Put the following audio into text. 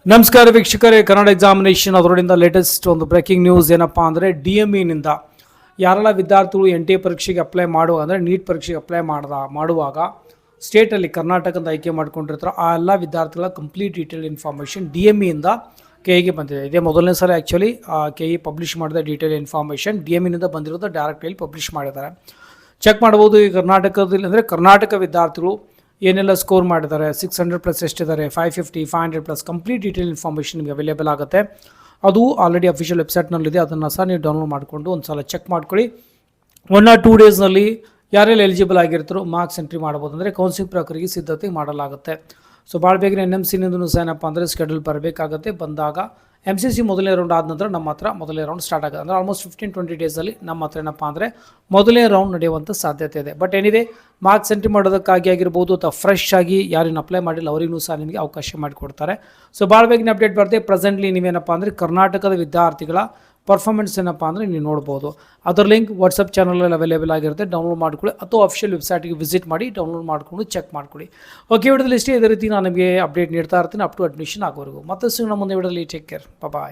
ನಮಸ್ಕಾರ ವೀಕ್ಷಕರೇ, ಕನ್ನಡ ಎಕ್ಸಾಮಿನೇಷನ್ ಅದರೊಂದಿಗೆ ಲೇಟೆಸ್ಟ್ ಒಂದು ಬ್ರೇಕಿಂಗ್ ನ್ಯೂಸ್ ಏನಪ್ಪಾ ಅಂದರೆ DME-ನಿಂದ ಯಾರೆಲ್ಲ ವಿದ್ಯಾರ್ಥಿಗಳು NTA ಪರೀಕ್ಷೆಗೆ ಅಪ್ಲೈ ಅಂದರೆ ನೀಟ್ ಪರೀಕ್ಷೆಗೆ ಅಪ್ಲೈ ಮಾಡುವಾಗ ಸ್ಟೇಟಲ್ಲಿ ಕರ್ನಾಟಕದ ಆಯ್ಕೆ ಮಾಡ್ಕೊಂಡಿರ್ತಾರೆ ಆ ಎಲ್ಲ ವಿದ್ಯಾರ್ಥಿಗಳ ಕಂಪ್ಲೀಟ್ ಡೀಟೇಲ್ ಇನ್ಫಾರ್ಮೇಷನ್ DME-ಇಂದ KEಗೆ ಬಂದಿದೆ. ಇದೇ ಮೊದಲನೇ ಸಲ ಆ್ಯಕ್ಚುಲಿ KE ಪಬ್ಲಿಷ್ ಮಾಡಿದ ಡೀಟೇಲ್ ಇನ್ಫಾರ್ಮೇಷನ್ DME-ನಿಂದ ಬಂದಿರೋದು ಡೈರೆಕ್ಟ್ ಪಬ್ಲಿಷ್ ಮಾಡಿದ್ದಾರೆ. ಚೆಕ್ ಮಾಡ್ಬೋದು. ಈ ಕರ್ನಾಟಕದಲ್ಲಿ ಅಂದರೆ ಕರ್ನಾಟಕ ವಿದ್ಯಾರ್ಥಿಗಳು ಏನೆಲ್ಲ ಸ್ಕೋರ್ ಮಾಡಿದ್ದಾರೆ, 600+ ಎಷ್ಟಿದ್ದಾರೆ, 550, 500+ ಕಂಪ್ಲೀಟ್ ಡೀಟೇಲ್ ಇನ್ಫಾರ್ಮೇಷನ್ ನಿಮಗೆ ಅವೈಲೇಬಲ್ ಆಗುತ್ತೆ. ಅದು ಆಲ್ರೆಡಿ ಅಫಿಷಿಯಲ್ ವೆಬ್ಸೈಟ್ನಲ್ಲಿದೆ. ಅದನ್ನು ಸಹ ನೀವು ಡೌನ್ಲೋಡ್ ಮಾಡಿಕೊಂಡು ಒಂದು ಸಲ ಚೆಕ್ ಮಾಡ್ಕೊಳ್ಳಿ. 1 or 2 ಡೇಸ್ನಲ್ಲಿ ಯಾರೆಲ್ಲ ಎಲಿಜಿಬಲ್ ಆಗಿರ್ತಾರೋ ಮಾರ್ಕ್ಸ್ ಎಂಟ್ರಿ ಮಾಡ್ಬೋದು. ಅಂದರೆ ಕೌನ್ಸಿಲಿಂಗ್ ಪ್ರಕ್ರಿಯೆಗೆ ಸಿದ್ಧತೆ ಮಾಡಲಾಗುತ್ತೆ. ಸೊ ಭಾಳ ಬೇಗನೆ NMC-ನಿಂದೂ ಸಹ ಏನಪ್ಪ ಅಂದರೆ ಸ್ಕೆಡ್ಯೂಲ್ ಬರಬೇಕಾಗುತ್ತೆ. ಬಂದಾಗ MCC ಮೊದಲನೇ ರೌಂಡ್ ಆದ ನಂತರ ನಮ್ಮ ಹತ್ರ ಮೊದಲನೇ ರೌಂಡ್ ಸ್ಟಾರ್ಟ್ ಆಗುತ್ತೆ. ಅಂದರೆ ಆಲ್ಮೋಸ್ಟ್ 15-20 ಡೇಸಲ್ಲಿ ನಮ್ಮ ಹತ್ರ ಏನಪ್ಪ ಅಂದರೆ ಮೊದಲನೇ ರೌಂಡ್ ನಡೆಯುವಂಥ ಸಾಧ್ಯತೆ ಇದೆ. ಬಟ್ ಏನಿದೆ, ಮಾರ್ಕ್ಸ್ ಎಂಟ್ರಿ ಮಾಡೋದಕ್ಕಾಗಿ ಆಗಿರ್ಬೋದು ಅಥವಾ ಫ್ರೆಶ್ ಆಗಿ ಯಾರೇನು ಅಪ್ಲೈ ಮಾಡಿಲ್ಲ ಅವರಿಗೂ ಸಹ ನಿಮಗೆ ಅವಕಾಶ ಮಾಡಿಕೊಡ್ತಾರೆ. ಸೊ ಭಾಳ ಬೇಗನೆ ಅಪ್ಡೇಟ್ ಬರುತ್ತೆ. ಪ್ರೆಸೆಂಟ್ಲಿ ನೀವೇನಪ್ಪ ಅಂದರೆ ಕರ್ನಾಟಕದ ವಿದ್ಯಾರ್ಥಿಗಳ ಪರ್ಫಾರ್ಮೆನ್ಸ್ ಏನಪ್ಪ ಅಂದರೆ ನೀವು ನೋಡ್ಬೋದು. ಅದರ ಲಿಂಕ್ ವಾಟ್ಸಪ್ ಚಾನಲಲ್ಲಿ ಅವೈಲೇಬಲ್ ಆಗಿರುತ್ತೆ. ಡೌನ್ಲೋಡ್ ಮಾಡ್ಕೊಳ್ಳಿ ಅಥವಾ ಅಫಿಷಿಯಲ್ ವೆಬ್ಸೈಟ್ಗೆ ವಿಸಿಟ್ ಮಾಡಿ ಡೌನ್ಲೋಡ್ ಮಾಡಿಕೊಂಡು ಚೆಕ್ ಮಾಡ್ಕೊಳ್ಳಿ. ಓಕೆ, ವಿಡಿಯೋದಲ್ಲಿ ಇಷ್ಟೇ. ಇದೇ ರೀತಿ ನಾನು ನಿಮಗೆ ಅಪ್ಡೇಟ್ ನೀಡ್ತಾ ಇರ್ತೀನಿ ಅಪ್ ಟು ಅಡ್ಮಿಷನ್ ಆಗೋವರೆಗೂ. ಮತ್ತಷ್ಟು ನಮ್ಮ ಮುಂದೆ ವಿಡಿಯೋದಲ್ಲಿ. ಟೇಕ್ ಕೇರ್, ಬಾಯ್.